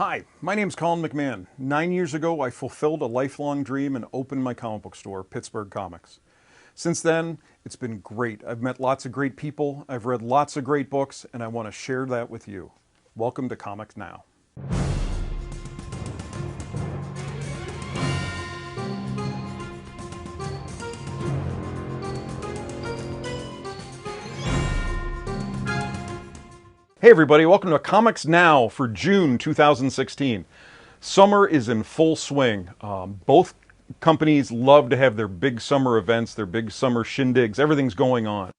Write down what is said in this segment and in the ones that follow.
Hi, my name's Colin McMahon. 9 years ago, I fulfilled a lifelong dream and opened my comic book store, Pittsburgh Comics. Since then, it's been great. I've met lots of great people, I've read lots of great books, and I want to share that with you. Welcome to Comics Now. Hey everybody, welcome to Comics Now for June 2016. Summer is in full swing. Both companies love to have their big summer events, their big summer shindigs, everything's going on.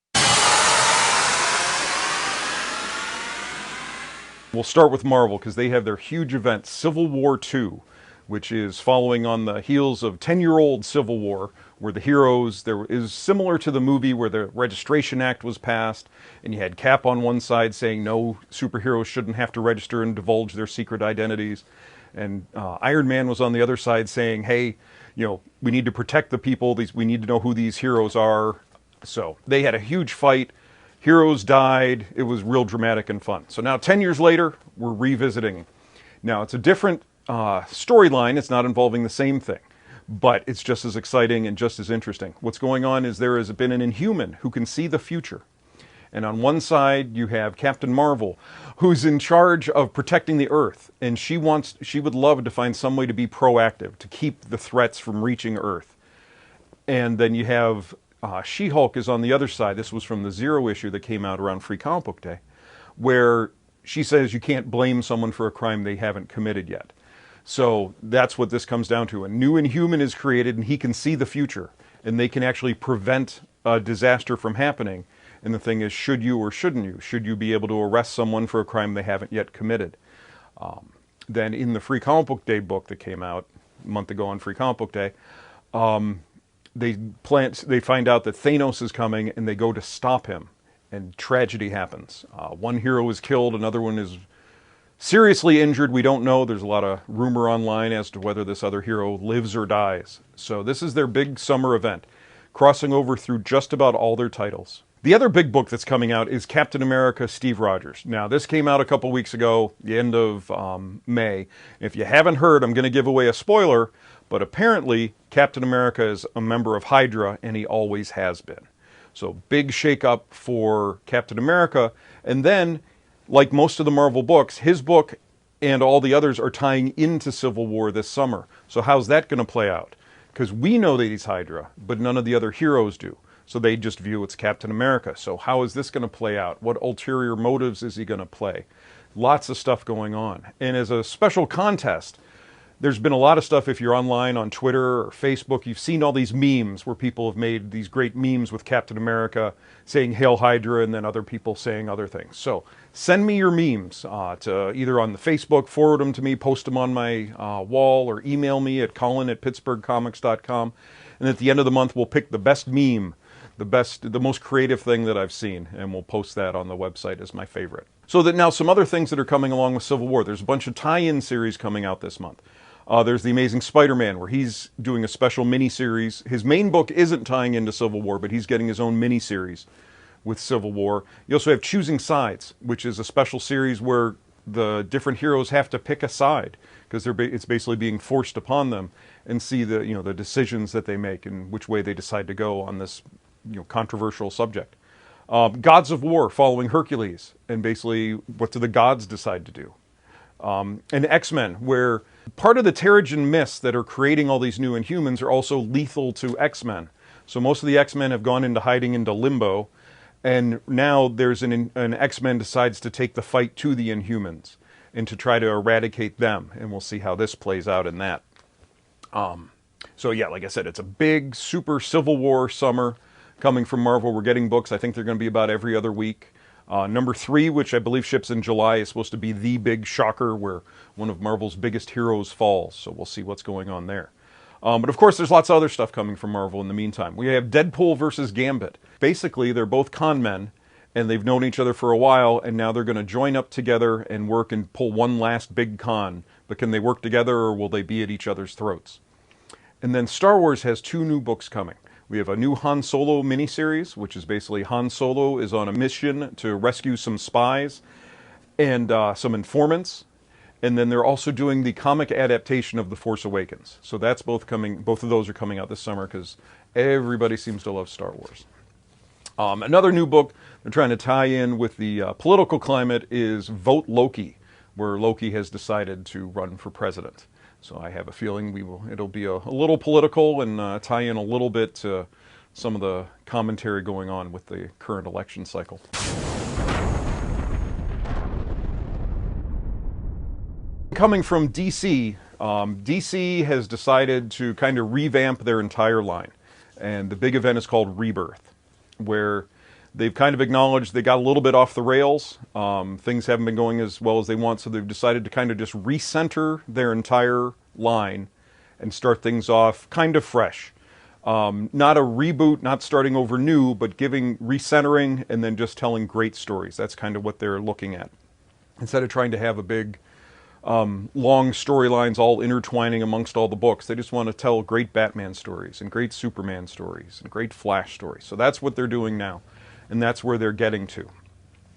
We'll start with Marvel because they have their huge event, Civil War II, which is following on the heels of 10-year-old Civil War, where the heroes, there is similar to the movie where the Registration Act was passed, and you had Cap on one side saying no, superheroes shouldn't have to register and divulge their secret identities, and Iron Man was on the other side saying, hey, you know, we need to protect the people, we need to know who these heroes are. So they had a huge fight, heroes died, it was real dramatic and fun. So now 10 years later, we're revisiting. Now it's a different storyline, it's not involving the same thing, but it's just as exciting and just as interesting. What's going on is there has been an Inhuman who can see the future. And on one side you have Captain Marvel, who's in charge of protecting the Earth, and she would love to find some way to be proactive, to keep the threats from reaching Earth. And then you have She-Hulk is on the other side. This was from the Zero issue that came out around Free Comic Book Day, where she says you can't blame someone for a crime they haven't committed yet. So that's what this comes down to. A new Inhuman is created, and he can see the future, and they can actually prevent a disaster from happening. And the thing is, should you or shouldn't you? Should you be able to arrest someone for a crime they haven't yet committed? Then in the Free Comic Book Day book that came out a month ago on Free Comic Book Day, they find out that Thanos is coming, and they go to stop him, and tragedy happens. One hero is killed, another one is seriously injured. We don't know. There's a lot of rumor online as to whether this other hero lives or dies. So this is their big summer event, crossing over through just about all their titles. The other big book that's coming out is Captain America: Steve Rogers. Now, this came out a couple weeks ago, the end of May. If you haven't heard, I'm going to give away a spoiler, but apparently Captain America is a member of Hydra, and he always has been. So big shakeup for Captain America. And then, like most of the Marvel books, his book and all the others are tying into Civil War this summer. So how's that going to play out? Because we know that he's Hydra, but none of the other heroes do. So they just view it's Captain America. So how is this going to play out? What ulterior motives is he going to play? Lots of stuff going on. And as a special contest, there's been a lot of stuff. If you're online on Twitter or Facebook, you've seen all these memes where people have made these great memes with Captain America saying Hail Hydra, and then other people saying other things. So send me your memes to either on the Facebook, forward them to me, post them on my wall, or email me at colin@pittsburghcomics.com. And at the end of the month, we'll pick the best meme, the most creative thing that I've seen, and we'll post that on the website as my favorite. So that now some other things that are coming along with Civil War. There's a bunch of tie-in series coming out this month. There's The Amazing Spider-Man, where he's doing a special mini-series. His main book isn't tying into Civil War, but he's getting his own mini-series with Civil War. You also have Choosing Sides, which is a special series where the different heroes have to pick a side, because it's basically being forced upon them, and see the decisions that they make and which way they decide to go on this controversial subject. Gods of War, following Hercules, and basically what do the gods decide to do. And X-Men, where part of the Terrigen Mists that are creating all these new Inhumans are also lethal to X-Men. So most of the X-Men have gone into hiding into limbo, and now there's an X-Men decides to take the fight to the Inhumans and to try to eradicate them, and we'll see how this plays out in that. So yeah, like I said, it's a big, super Civil War summer coming from Marvel. We're getting books. I think they're going to be about every other week. Number 3, which I believe ships in July, is supposed to be the big shocker where one of Marvel's biggest heroes falls. So we'll see what's going on there. But of course, there's lots of other stuff coming from Marvel in the meantime. We have Deadpool versus Gambit. Basically, they're both con men, and they've known each other for a while, and now they're going to join up together and work and pull one last big con. But can they work together, or will they be at each other's throats? And then Star Wars has 2 new books coming. We have a new Han Solo miniseries, which is basically Han Solo is on a mission to rescue some spies and some informants. And then they're also doing the comic adaptation of The Force Awakens. So that's both coming. Both of those are coming out this summer because everybody seems to love Star Wars. Another new book they're trying to tie in with the political climate is Vote Loki, where Loki has decided to run for president. So I have a feeling it'll be a little political and tie in a little bit to some of the commentary going on with the current election cycle. Coming from DC, DC has decided to kind of revamp their entire line. And the big event is called Rebirth, where they've kind of acknowledged they got a little bit off the rails. Things haven't been going as well as they want, so they've decided to kind of just recenter their entire line and start things off kind of fresh. Not a reboot, not starting over new, but recentering and then just telling great stories. That's kind of what they're looking at. Instead of trying to have a big, long storylines all intertwining amongst all the books, they just want to tell great Batman stories and great Superman stories and great Flash stories. So that's what they're doing now, and that's where they're getting to.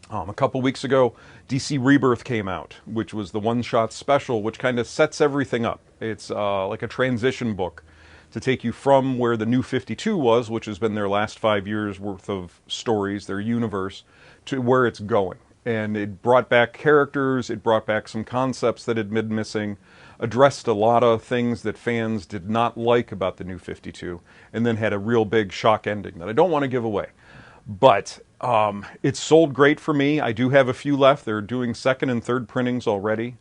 A couple weeks ago, DC Rebirth came out, which was the one-shot special, which kind of sets everything up. It's like a transition book to take you from where the New 52 was, which has been their last 5 years worth of stories, their universe, to where it's going. And it brought back characters, it brought back some concepts that had been missing, addressed a lot of things that fans did not like about the New 52, and then had a real big shock ending that I don't want to give away. But it's sold great for me. I do have a few left. They're doing second and third printings already.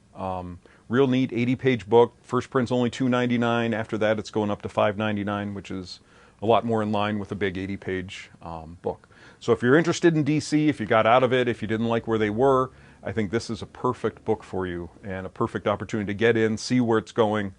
Real neat 80-page book. First print's only $2.99. After that, it's going up to $5.99, which is a lot more in line with a big 80-page book. So if you're interested in DC, if you got out of it, if you didn't like where they were, I think this is a perfect book for you and a perfect opportunity to get in, see where it's going,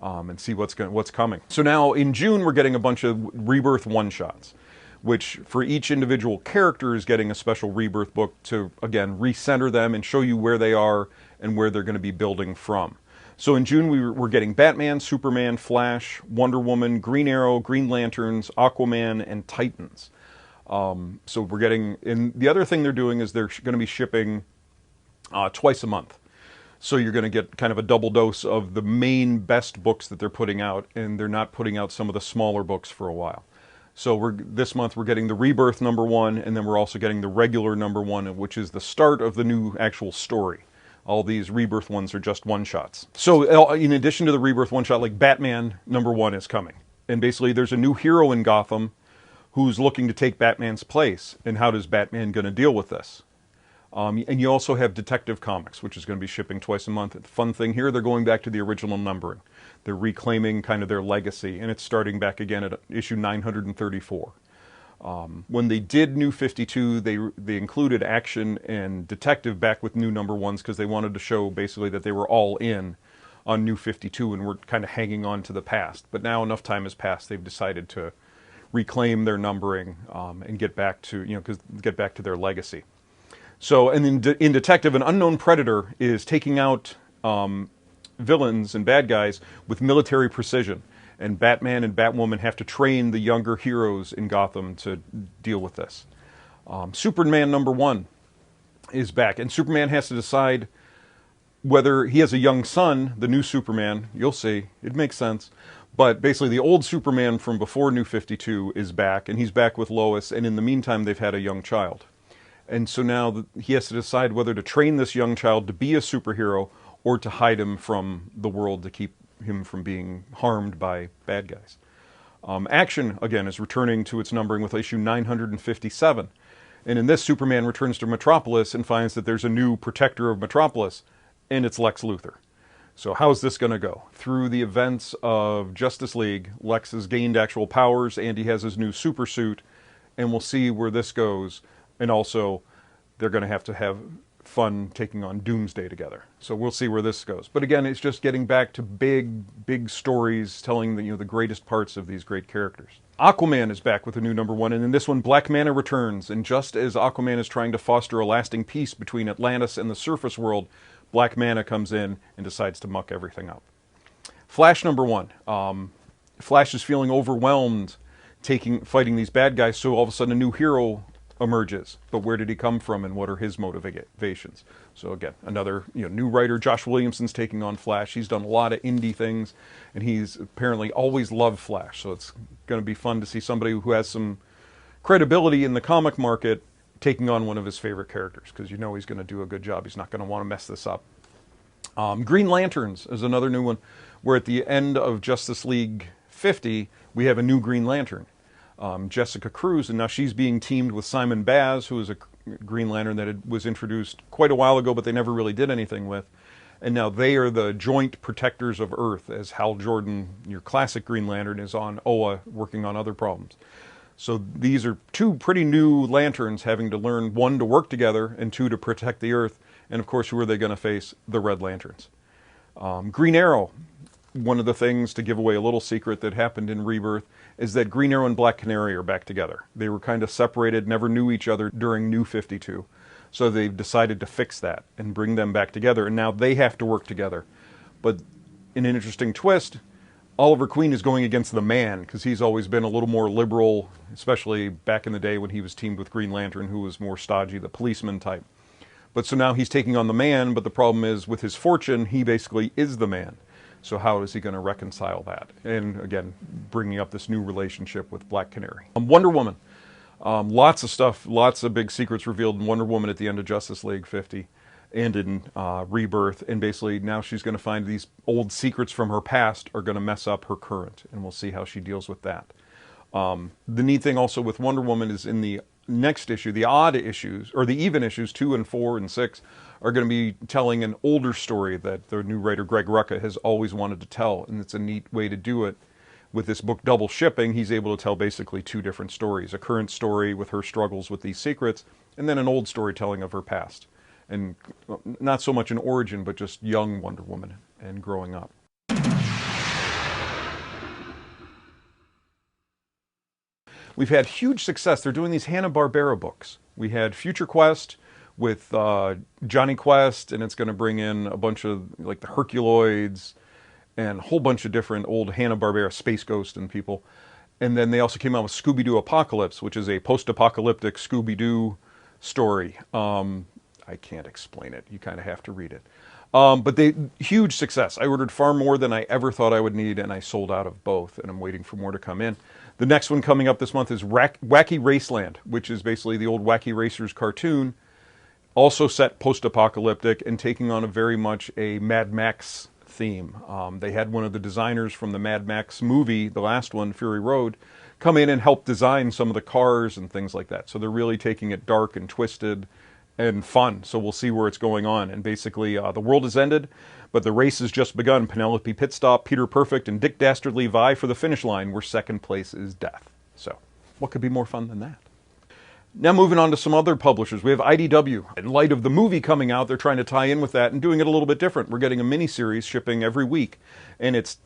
and see what's coming. So now in June, we're getting a bunch of Rebirth one-shots, which for each individual character is getting a special Rebirth book to, again, recenter them and show you where they are and where they're going to be building from. So in June, we're getting Batman, Superman, Flash, Wonder Woman, Green Arrow, Green Lanterns, Aquaman, and Titans. So we're getting, and the other thing they're doing is they're going to be shipping twice a month. So you're going to get kind of a double dose of the main best books that they're putting out, and they're not putting out some of the smaller books for a while. So this month we're getting the Rebirth #1, and then we're also getting the regular #1, which is the start of the new actual story. All these Rebirth ones are just one-shots. So in addition to the Rebirth one-shot, like Batman #1 is coming. And basically there's a new hero in Gotham who's looking to take Batman's place. And how does Batman going to deal with this? And you also have Detective Comics, which is going to be shipping twice a month. The fun thing here, they're going back to the original numbering. They're reclaiming kind of their legacy, and it's starting back again at issue 934. When they did New 52, they included Action and Detective back with new #1s because they wanted to show basically that they were all in on New 52 and were kind of hanging on to the past. But now enough time has passed, they've decided to reclaim their numbering and get back to, get back to their legacy. So, and in Detective, an unknown predator is taking out villains and bad guys with military precision. And Batman and Batwoman have to train the younger heroes in Gotham to deal with this. Superman #1 is back, and Superman has to decide whether he has a young son, the new Superman. You'll see, it makes sense. But basically the old Superman from before New 52 is back, and he's back with Lois, and in the meantime they've had a young child. And so now he has to decide whether to train this young child to be a superhero or to hide him from the world to keep him from being harmed by bad guys. Action, again, is returning to its numbering with issue 957. And in this, Superman returns to Metropolis and finds that there's a new protector of Metropolis, and it's Lex Luthor. So how's this going to go? Through the events of Justice League, Lex has gained actual powers, and he has his new super suit, and we'll see where this goes. And also, they're going to have fun taking on Doomsday together. So we'll see where this goes. But again, it's just getting back to big stories, telling the greatest parts of these great characters. Aquaman is back with a new #1, and in this one, Black Manta returns. And just as Aquaman is trying to foster a lasting peace between Atlantis and the surface world, Black Manta comes in and decides to muck everything up. Flash #1. Flash is feeling overwhelmed fighting these bad guys, so all of a sudden a new hero emerges. But where did he come from, and what are his motivations? So again, another new writer. Josh Williamson's taking on Flash. He's done a lot of indie things, and he's apparently always loved Flash. So it's going to be fun to see somebody who has some credibility in the comic market taking on one of his favorite characters, because he's going to do a good job. He's not going to want to mess this up. Green Lanterns is another new one, where at the end of Justice League 50, we have a new Green Lantern, Jessica Cruz, and now she's being teamed with Simon Baz, who is a Green Lantern that was introduced quite a while ago, but they never really did anything with. And now they are the joint protectors of Earth, as Hal Jordan, your classic Green Lantern, is on Oa working on other problems. So these are two pretty new lanterns having to learn, one, to work together, and two, to protect the Earth. And of course, who are they going to face? The Red Lanterns. Green Arrow. One of the things, to give away a little secret that happened in Rebirth, is that Green Arrow and Black Canary are back together. They were kind of separated, never knew each other during New 52. So they've decided to fix that and bring them back together, and now they have to work together. But in an interesting twist, Oliver Queen is going against the Man, because he's always been a little more liberal, especially back in the day when he was teamed with Green Lantern, who was more stodgy, the policeman type. But so now he's taking on the Man, but the problem is, with his fortune, he basically is the Man. So how is he going to reconcile that? And again, bringing up this new relationship with Black Canary. Wonder Woman. Lots of stuff, lots of big secrets revealed in Wonder Woman at the end of Justice League 50 and in Rebirth. And basically now she's going to find these old secrets from her past are going to mess up her current. And we'll see how she deals with that. The neat thing also with Wonder Woman is in the next issue, the odd issues, or the even issues, 2 and 4 and 6, are going to be telling an older story that the new writer Greg Rucka has always wanted to tell, and it's a neat way to do it. With this book double shipping, he's able to tell basically 2 different stories, a current story with her struggles with these secrets, and then an old storytelling of her past. And not so much an origin, but just young Wonder Woman and growing up. We've had huge success. They're doing these Hanna-Barbera books. We had Future Quest with Johnny Quest, and it's going to bring in a bunch of like the Herculoids and a whole bunch of different old Hanna-Barbera, Space Ghost and people. And then they also came out with Scooby-Doo Apocalypse, which is a post-apocalyptic Scooby-Doo story. I can't explain it. You kind of have to read it. But huge success. I ordered far more than I ever thought I would need, and I sold out of both, and I'm waiting for more to come in. The next one coming up this month is Wacky Raceland, which is basically the old Wacky Racers cartoon, also set post-apocalyptic and taking on a very much a Mad Max theme. They had one of the designers from the Mad Max movie, the last one, Fury Road, come in and help design some of the cars and things like that. So they're really taking it dark and twisted and fun. So we'll see where it's going on. And basically, the world has ended, but the race has just begun. Penelope Pitstop, Peter Perfect, and Dick Dastardly vie for the finish line, where second place is death. So what could be more fun than that? Now moving on to some other publishers. We have IDW. In light of the movie coming out, they're trying to tie in with that and doing it a little bit different. We're getting a mini-series shipping every week, and it's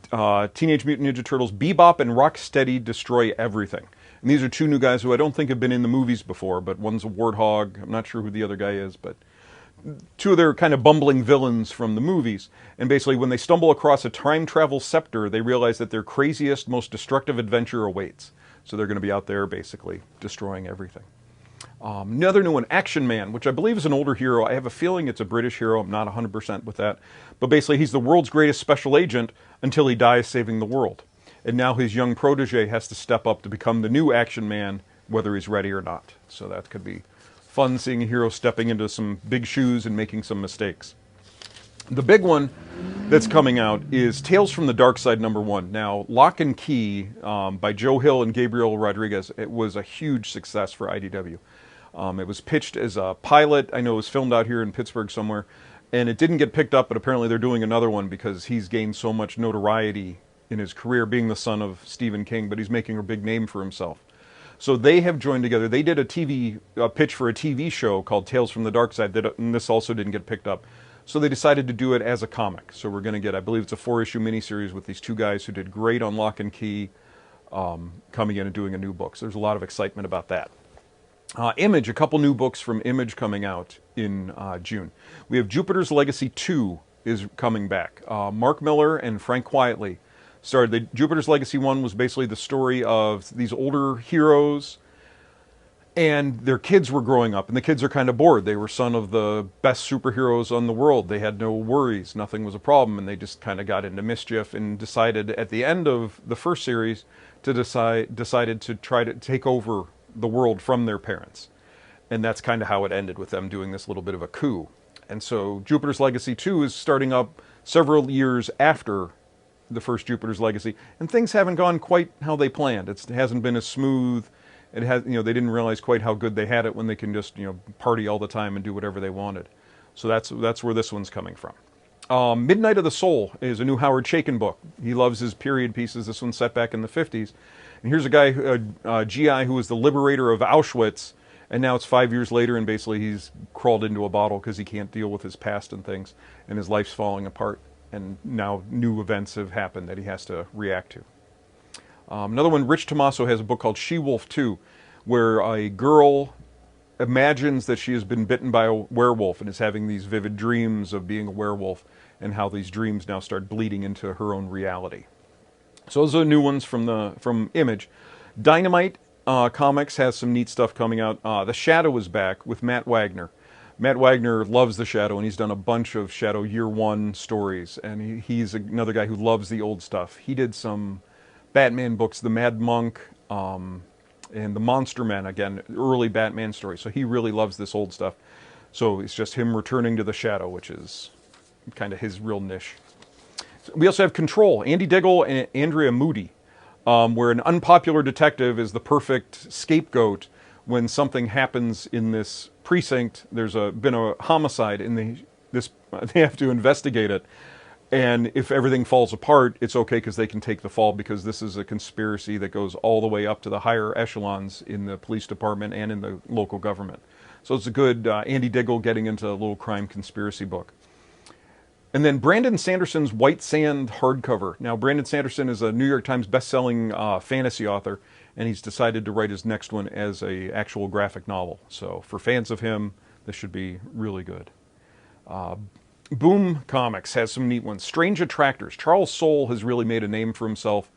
Teenage Mutant Ninja Turtles Bebop and Rocksteady Destroy Everything. And these are 2 new guys who I don't think have been in the movies before, but one's a warthog. I'm not sure who the other guy is, but 2 of their kind of bumbling villains from the movies. And basically when they stumble across a time travel scepter, they realize that their craziest, most destructive adventure awaits. So they're going to be out there basically destroying everything. Another new one, Action Man, which I believe is an older hero. I have a feeling it's a British hero. I'm not 100% with that. But basically, he's the world's greatest special agent until he dies saving the world. And now his young protege has to step up to become the new Action Man, whether he's ready or not. So that could be fun, seeing a hero stepping into some big shoes and making some mistakes. The big one that's coming out is Tales from the Dark Side #1. Now, Lock and Key by Joe Hill and Gabriel Rodriguez, it was a huge success for IDW. It was pitched as a pilot. I know it was filmed out here in Pittsburgh somewhere, and it didn't get picked up, but apparently they're doing another one because he's gained so much notoriety in his career being the son of Stephen King, but he's making a big name for himself. So they have joined together. They did a pitch for a TV show called Tales from the Dark Side, and this also didn't get picked up. So they decided to do it as a comic. So we're going to get, I believe it's a 4-issue miniseries with these 2 guys who did great on Lock and Key, coming in and doing a new book. So there's a lot of excitement about that. Image, a couple new books from Image coming out in June. We have Jupiter's Legacy 2 is coming back. Mark Miller and Frank Quitely started. Jupiter's Legacy 1 was basically the story of these older heroes And their kids were growing up, and the kids are kind of bored. They were son of the best superheroes on the world. They had no worries. Nothing was a problem, and they just kind of got into mischief and decided at the end of the first series to decided to try to take over the world from their parents. And that's kind of how it ended, with them doing this little bit of a coup. And so Jupiter's Legacy 2 is starting up several years after the first Jupiter's Legacy, and things haven't gone quite how they planned. It hasn't been as smooth. It has, they didn't realize quite how good they had it when they can just, party all the time and do whatever they wanted. So that's where this one's coming from. Midnight of the Soul is a new Howard Chaykin book. He loves his period pieces. This one's set back in the 50s. And here's a guy, a GI, who was the liberator of Auschwitz, and now it's 5 years later, and basically he's crawled into a bottle because he can't deal with his past and things, and his life's falling apart. And now new events have happened that he has to react to. Another one, Rich Tomaso has a book called She-Wolf 2, where a girl imagines that she has been bitten by a werewolf and is having these vivid dreams of being a werewolf, and how these dreams now start bleeding into her own reality. So those are new ones from Image. Dynamite Comics has some neat stuff coming out. The Shadow is back with Matt Wagner. Matt Wagner loves The Shadow, and he's done a bunch of Shadow Year One stories, and he's another guy who loves the old stuff. He did some Batman books, The Mad Monk, and The Monster Men, again, early Batman stories. So he really loves this old stuff. So it's just him returning to The Shadow, which is kind of his real niche. We also have Control, Andy Diggle and Andrea Moody, where an unpopular detective is the perfect scapegoat when something happens in this precinct. There's been a homicide, and they have to investigate it. And if everything falls apart, it's okay because they can take the fall, because this is a conspiracy that goes all the way up to the higher echelons in the police department and in the local government. So it's a good Andy Diggle getting into a little crime conspiracy book. And then Brandon Sanderson's White Sand hardcover. Now, Brandon Sanderson is a New York Times best-selling fantasy author, and he's decided to write his next one as an actual graphic novel. So for fans of him, this should be really good. Boom Comics has some neat ones. Strange Attractors. Charles Soule has really made a name for himself.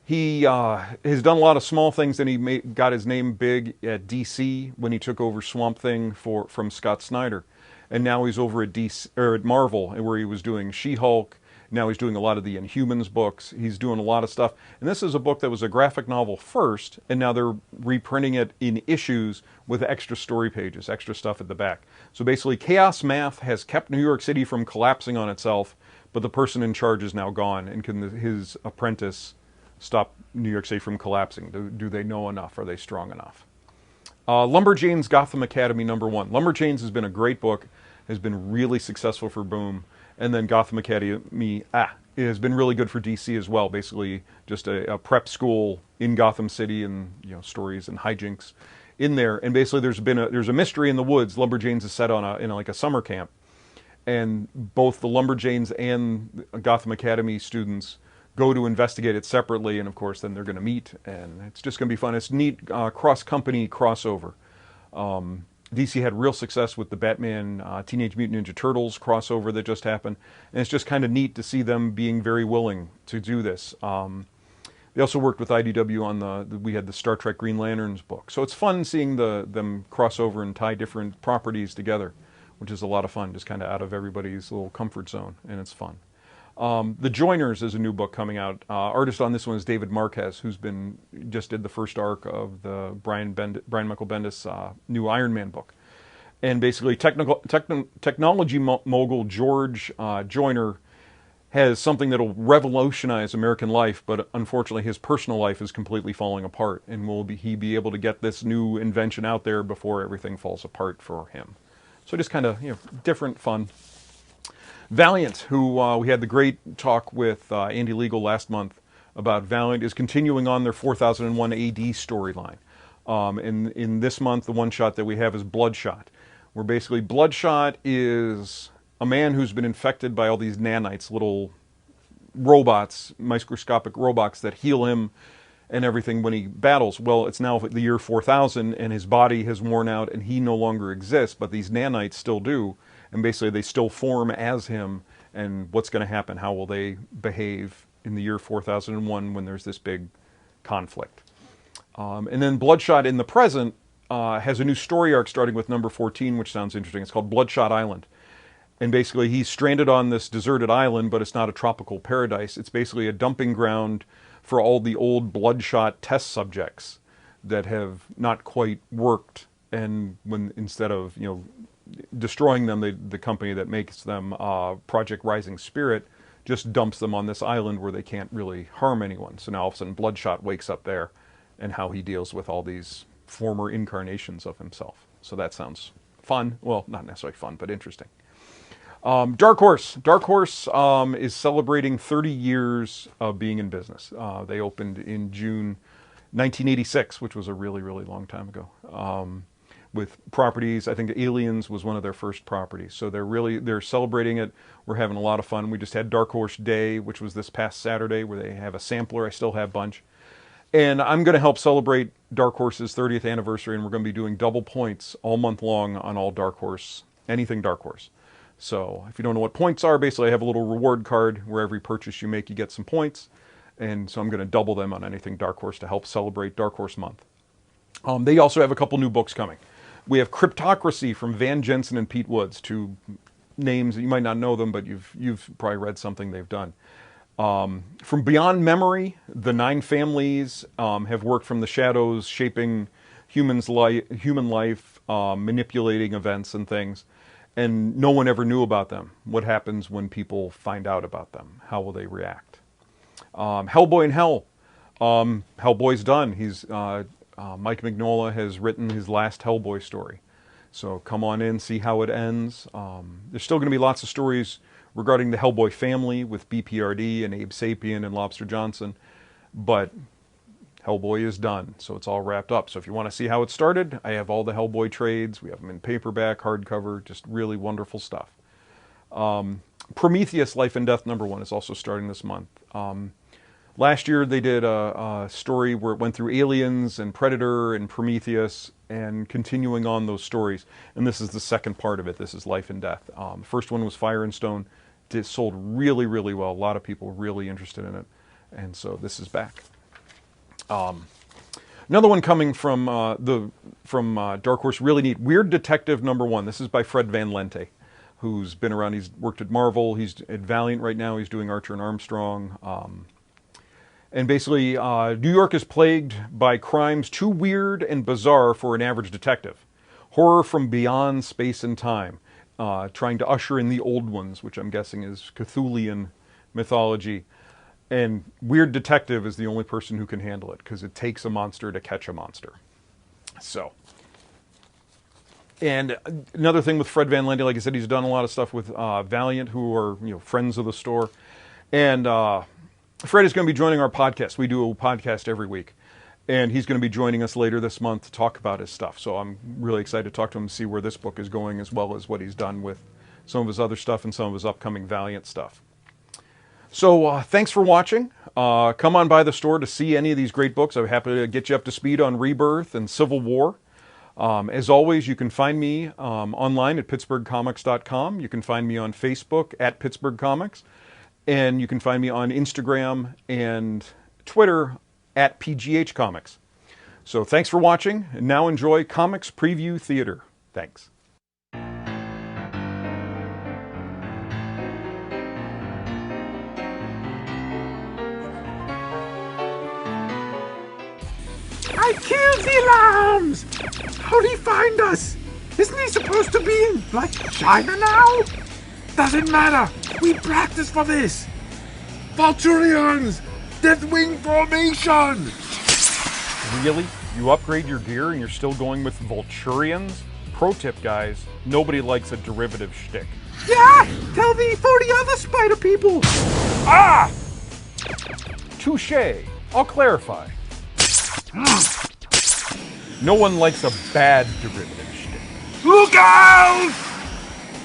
He has done a lot of small things, and he got his name big at DC when he took over Swamp Thing from Scott Snyder. And now he's over at at Marvel, where he was doing She-Hulk. Now he's doing a lot of the Inhumans books. He's doing a lot of stuff. And this is a book that was a graphic novel first, and now they're reprinting it in issues with extra story pages, extra stuff at the back. So basically, Chaos Math has kept New York City from collapsing on itself, but the person in charge is now gone, and can his apprentice stop New York City from collapsing? Do they know enough? Are they strong enough? Lumberjanes Gotham Academy #1. Lumberjanes has been a great book, has been really successful for Boom. And then Gotham Academy has been really good for DC as well. Basically, just a prep school in Gotham City, and stories and hijinks in there. And basically, there's a mystery in the woods. Lumberjanes is set on in like a summer camp, and both the Lumberjanes and Gotham Academy students go to investigate it separately. And of course, then they're going to meet, and it's just going to be fun. It's neat cross-company crossover. DC had real success with the Batman Teenage Mutant Ninja Turtles crossover that just happened, and it's just kind of neat to see them being very willing to do this. They also worked with IDW on we had the Star Trek Green Lanterns book, so it's fun seeing them cross over and tie different properties together, which is a lot of fun, just kind of out of everybody's little comfort zone, and it's fun. The Joiners is a new book coming out. Artist on this one is David Marquez, who's just did the first arc of the Brian Michael Bendis new Iron Man book. And basically, technology mogul George Joiner has something that'll revolutionize American life, but unfortunately his personal life is completely falling apart. And will he be able to get this new invention out there before everything falls apart for him? So just kind of different fun. Valiant, who we had the great talk with Andy Legal last month about Valiant, is continuing on their 4001 AD storyline. In this month, the one shot that we have is Bloodshot, where basically Bloodshot is a man who's been infected by all these nanites, little robots, microscopic robots that heal him and everything when he battles. Well, it's now the year 4000, and his body has worn out, and he no longer exists, but these nanites still do. And basically, they still form as him, and what's going to happen? How will they behave in the year 4001 when there's this big conflict? And then Bloodshot in the present has a new story arc starting with number 14, which sounds interesting. It's called Bloodshot Island. And basically, he's stranded on this deserted island, but it's not a tropical paradise. It's basically a dumping ground for all the old Bloodshot test subjects that have not quite worked. And when instead of destroying them, the company that makes them, Project Rising Spirit, just dumps them on this island where they can't really harm anyone. So now all of a sudden, Bloodshot wakes up there, and how he deals with all these former incarnations of himself. So that sounds fun. Well, not necessarily fun, but interesting. Dark Horse. Dark Horse is celebrating 30 years of being in business. They opened in June 1986, which was a really, really long time ago. With properties, I think Aliens was one of their first properties. So they're celebrating it. We're having a lot of fun. We just had Dark Horse Day, which was this past Saturday, where they have a sampler. I still have a bunch. And I'm going to help celebrate Dark Horse's 30th anniversary, and we're going to be doing double points all month long on all Dark Horse, anything Dark Horse. So if you don't know what points are, basically I have a little reward card where every purchase you make, you get some points. And so I'm going to double them on anything Dark Horse to help celebrate Dark Horse Month. They also have a couple new books coming. We have Cryptocracy from Van Jensen and Pete Woods, two names that you might not know them, but you've probably read something they've done. From Beyond Memory, the 9 families have worked from the shadows, shaping human life, manipulating events and things. And no one ever knew about them. What happens when people find out about them? How will they react? Hellboy in Hell. Hellboy's done. Mike Mignola has written his last Hellboy story. So come on in, see how it ends. There's still going to be lots of stories regarding the Hellboy family with BPRD and Abe Sapien and Lobster Johnson. But Hellboy is done, so it's all wrapped up. So if you want to see how it started, I have all the Hellboy trades. We have them in paperback, hardcover, just really wonderful stuff. Prometheus, Life and Death #1 is also starting this month. Last year they did a story where it went through Aliens and Predator and Prometheus and continuing on those stories. And this is the second part of it. This is Life and Death. The first one was Fire and Stone. It sold really, really well. A lot of people were really interested in it. And so this is back. Another one coming from Dark Horse, really neat. Weird Detective #1. This is by Fred Van Lente, who's been around. He's worked at Marvel. He's at Valiant right now. He's doing Archer and Armstrong. And basically, New York is plagued by crimes too weird and bizarre for an average detective. Horror from beyond space and time, trying to usher in the old ones, which I'm guessing is Cthulhian mythology. And Weird Detective is the only person who can handle it, because it takes a monster to catch a monster. So, and another thing with Fred Van Lente, like I said, he's done a lot of stuff with Valiant, who are friends of the store. And Fred is going to be joining our podcast. We do a podcast every week. And he's going to be joining us later this month to talk about his stuff. So I'm really excited to talk to him and see where this book is going, as well as what he's done with some of his other stuff and some of his upcoming Valiant stuff. So thanks for watching. Come on by the store to see any of these great books. I'm happy to get you up to speed on Rebirth and Civil War. As always, you can find me online at pittsburghcomics.com. You can find me on Facebook at Pittsburgh Comics. And you can find me on Instagram and Twitter at PGH Comics. So thanks for watching, and now enjoy Comics Preview Theater. Thanks. I killed the alarms! How'd he find us? Isn't he supposed to be in, China now? Doesn't matter. We practiced for this. Vulturions! Deathwing formation! Really? You upgrade your gear and you're still going with Vulturians? Pro tip, guys. Nobody likes a derivative shtick. Yeah! Tell the 40 other spider people! Ah! Touché. I'll clarify. No one likes a bad derivative shtick. Look out!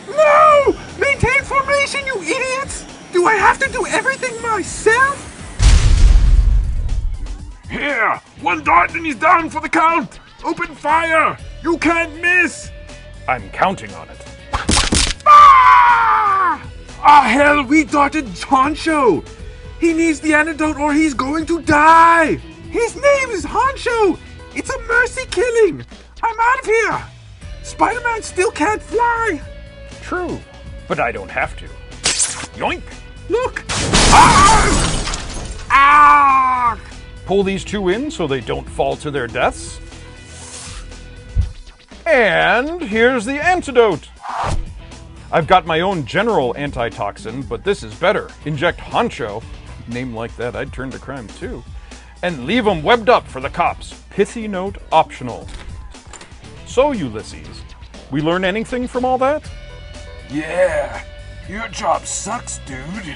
No! Maintain formation, you idiots! Do I have to do everything myself? Here! One dart and he's down for the count! Open fire! You can't miss! I'm counting on it. Ah! Ah, hell, we darted Honcho! He needs the antidote or he's going to die! His name is Honcho! It's a mercy killing! I'm out of here! Spider-Man still can't fly! True, but I don't have to. Yoink! Look! Ah! Ah! Pull these two in so they don't fall to their deaths. And here's the antidote. I've got my own general antitoxin, but this is better. Inject Honcho, name like that, I'd turn to crime too, and leave them webbed up for the cops. Pithy note optional. So, Ulysses, we learn anything from all that? Yeah, your job sucks, dude.